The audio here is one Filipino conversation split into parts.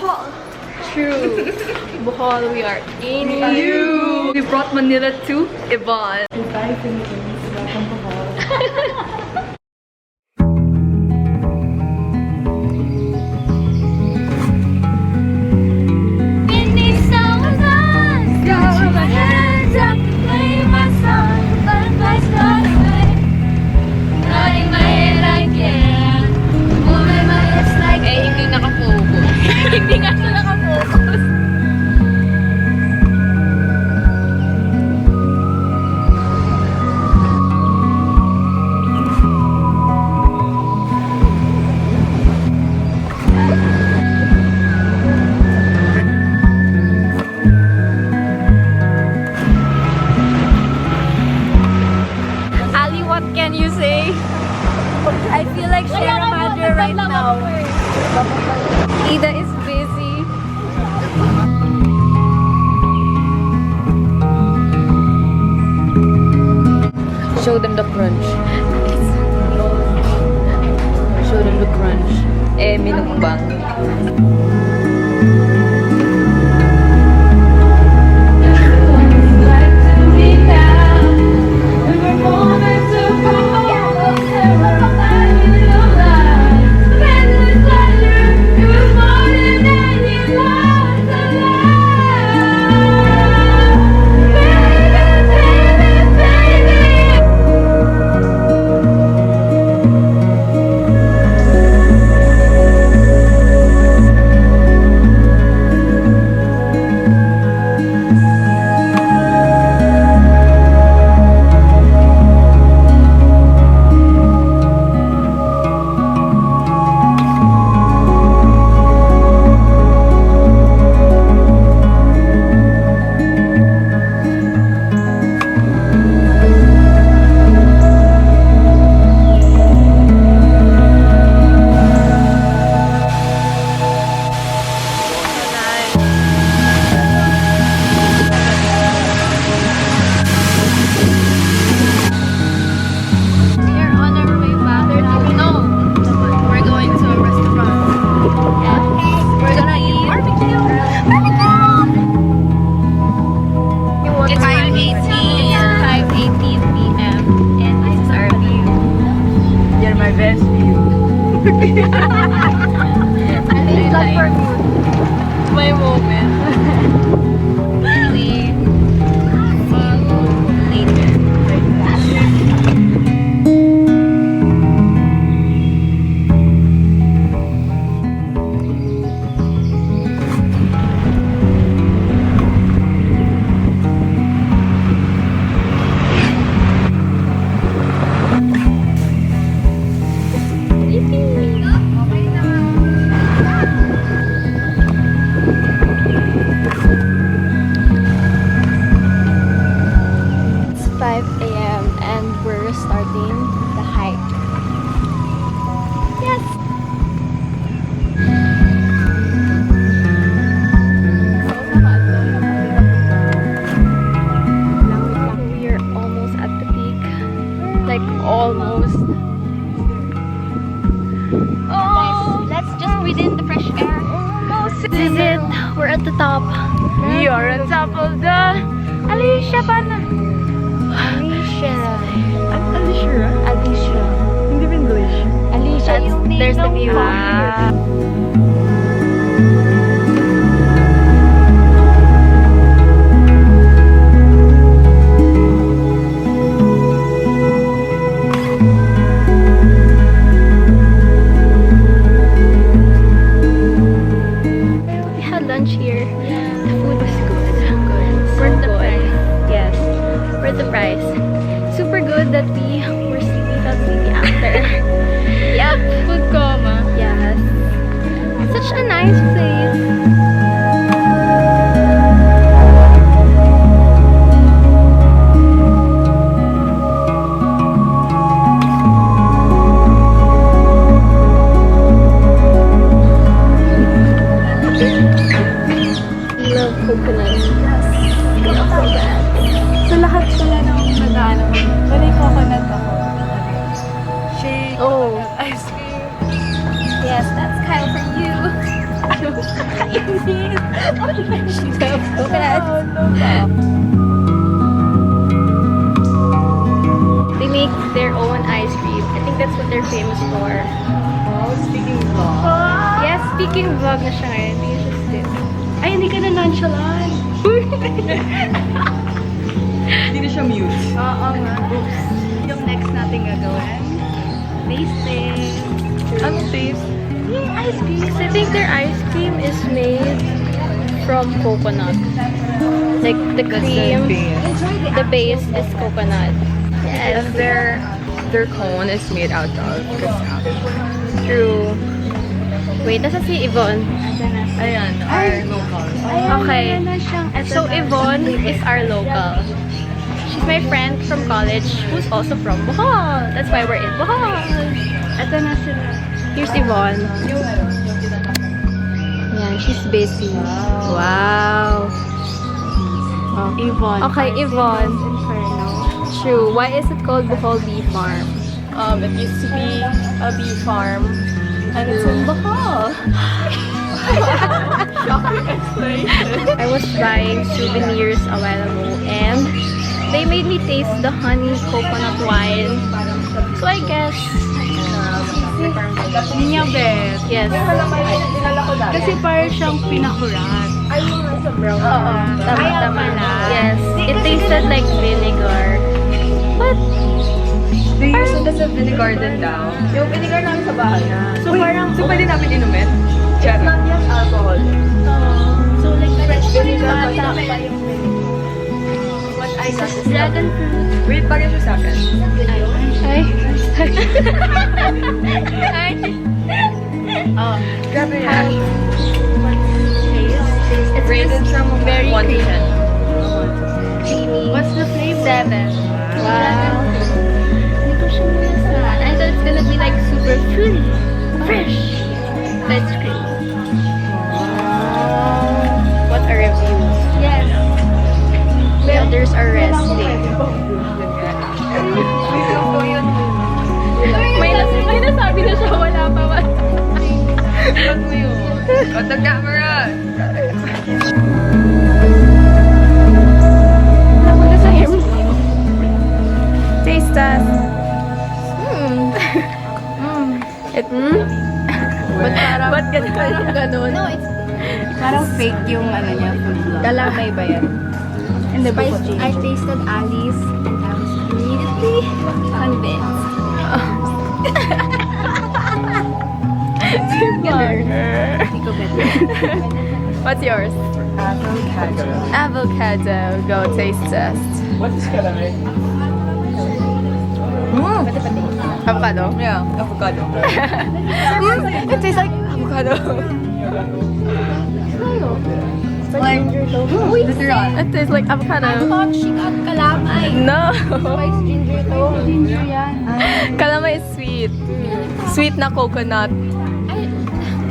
Bohol. True. Bohol, we are in you. We brought Manila to Ivan. Goodbye, Philippines. Welcome to Bohol. Hindi nga siya nakafocus. Ali, what can you say? I feel like Sierra Madre right now. Ida is busy. Show them the crunch. Show them the crunch. Minukbang. My moment. Anyway, see you later. Almost. Oh, let's just breathe in the fresh air. Almost. This is it. We're at the top. We are on top of the Alicia Pana. Alicia. Alicia? Alicia. Hindi ba English? Alicia. There's the view. Here. The food was good. Worth the price. Yes. Worth the price. Super good that we were sleepy, felt sleepy after. Yep. Food coma. Yes. Such a nice place. Coconut. Sa lahat pala ng nag-ano, may coconut ako. Shake, Oh. ice cream. Yes, that's Kyle for you. They make their own ice cream. I think that's what they're famous for. Speaking of. Yes, speaking vlog na siya ngayon. Hindi siya still. Ay, hindi ka na nonchalant. Hindi na siya mute. Oo nga. Oops. Yung next natin gagawin. Tasting. Ano taste? Yung ice cream. I think their ice cream is made from coconut. Like the cream, the base is coconut. Yes. And their cone is made out of cacao. True. Wait, nasa si Yvonne? Ayan, our local. Okay. So Yvonne is our local. She's my friend from college who's also from Bohol. That's why we're in Bohol. Ito na sila. Here's Yvonne. Yan, she's busy. Wow. Oh. Yvonne. Okay, Yvonne. True. Why is it called Bohol Bee Farm? It used to be a bee farm. And it's in Bohol. Shocking explanation. I was buying souvenirs a while ago and they made me taste the honey coconut wine. So I guess Ninyabet. yes. Kasi parang siyang pinakurat. Oo. Tama na. Yes. It tasted like vinegar. But They use it as a vinegar din daw. Yung vinegar namin sa bahay na. So parang... So pwede namin inumin? It's not yet alcohol. so like fresh Vinegar pa vinegar. yung What I This is dragon fruit. Wait, bagay siya sa akin. Ay. Ay. Grabe yan. It's Rated just from very 1 to 10. creamy. What's the flavor? 7. Wow. Hindi ko siya minasan. I thought it's gonna be like super fruity. Fresh. But it's creamy. What a review. Yes. The others are resting. May nasabi na siya, wala pa ba? Pag mo yun. On the camera. Napunta sa him. Taste test. Ba't ganun? No, it's Parang fake yung ano niya, food vlog. Kalamay ba yan? And the I tasted Alice and I was immediately convinced. What's yours? Avocado. Avocado. Go taste test. What is calamari? Avocado? Yeah, avocado. It tastes like avocado. It tastes like avocado. thought she got calamay. No. Spice ginger to. Ginger yan. Calamari is sweet. Sweet na coconut.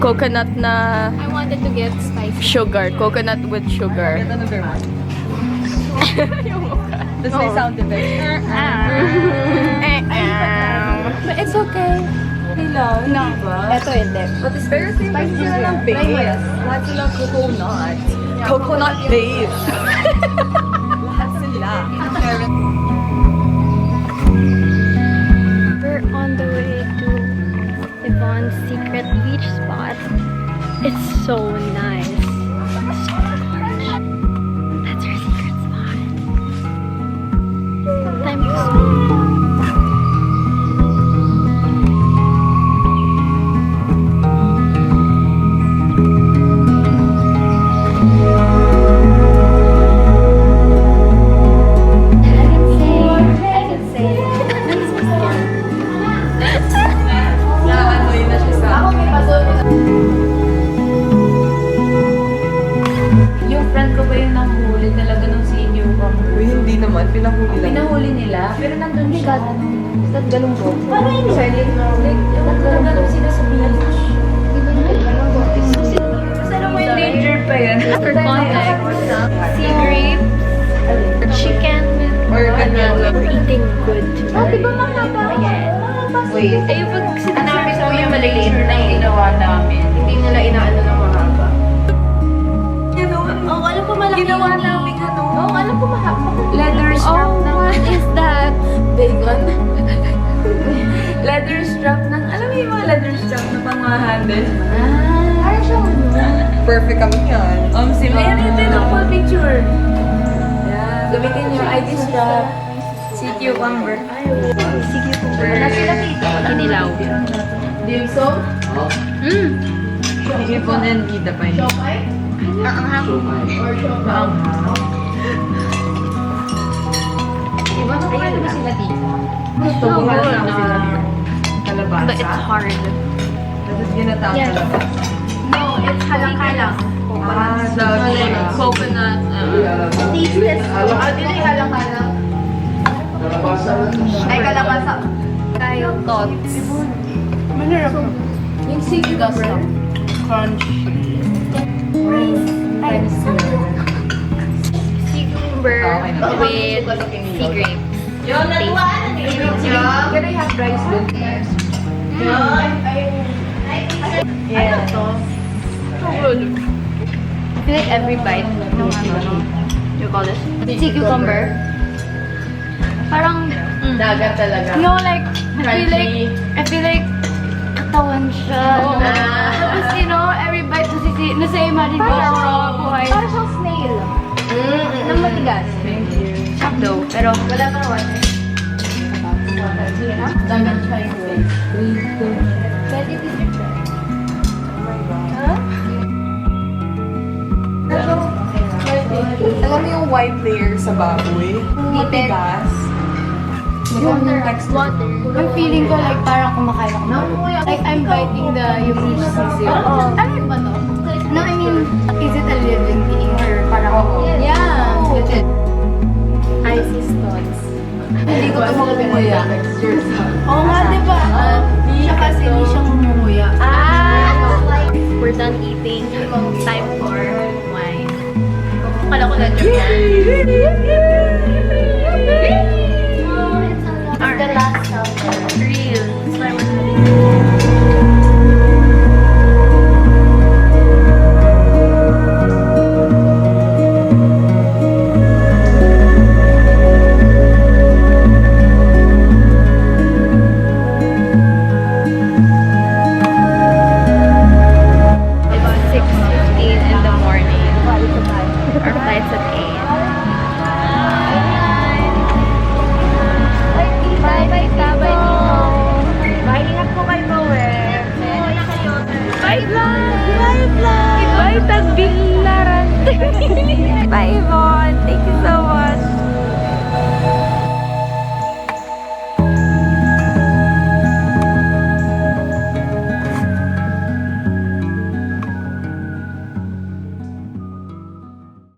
Coconut na I wanted to get spicy. sugar. Coconut with sugar. Does may sound effect? But it's okay. No. Ito hindi. But it's very spicy sila ng base. Lahat sila coconut. Coconut base. Lahat sila. We're on the way to Yvonne's secret beach spot. It's so nice. So gorgeous. That's her secret spot. Time to swim. Yung friend ko ba yung nahuli talaga nung senior ko? Uy, hindi naman. Pinahuli lang. Pinahuli nila, pero nandun siya. Tapos galong ko. Parang yun. Naggalong sila sa beach. Pero may danger pa yan. For context, sea grapes, chicken, Or ganyan. we're eating good. Di ba mahaba? Wait. Ay, pag hanapin mo yung maliliit na ginawa namin, hindi nila inaano ng mahaba. leather strap ng, alam mo yung mga leather strap na pang mga handle? Parang siya Perfect kami yan. Si Mary, ito yung full picture. Yeah. Gamitin yung ID strap. Si cucumber. Si cucumber. Wala sila dito. Kinilaw. Dim sum? Hipon and Ida pa yun. Diba ano ba sila dito? Gusto ko nga lang sila kalabasa. But it's hard. Tapos ginatang Yes. kalabasa. No, it's halang-halang. Coconut. Tasteless. Dili halang-halang. Ay, kalabasa. Tayo thoughts. Yung cucumber. Cucumber with sea grapes. Can I have rice with this? Yeah. I feel like every bite ng you call this? Sea cucumber. Parang, Dagat talaga. no, like, I feel like, katawan siya. Oo. Tapos, you know, every bite, nasa imagine ko, buhay. Parang siyang snail. Nang matigas. Thank you. Shock though, pero, Wala pa naman. Dagat siya yung way. Pwede dito try. Alam mo yung white layer sa baboy? Matigas. Yung water. ang feeling ko like parang kumakain ako. Like, I'm biting yung fish sisig. Oo. Ano ba to? No, I mean, is it a living being or parang, yeah, legit. Icy stones. Hindi ko ito makapumuya. Oo nga, di ba? Siya kasi hindi siya mumuya. We're done eating. Time for wine. Kala ko na The last number. Real. That's why we're having about 6:15 in the morning. Our flight's at 8. Bye, ingat po kayo, Power. Bye, vlog! Bye, vlog! Bye, Tagbilaran! Bye, boy!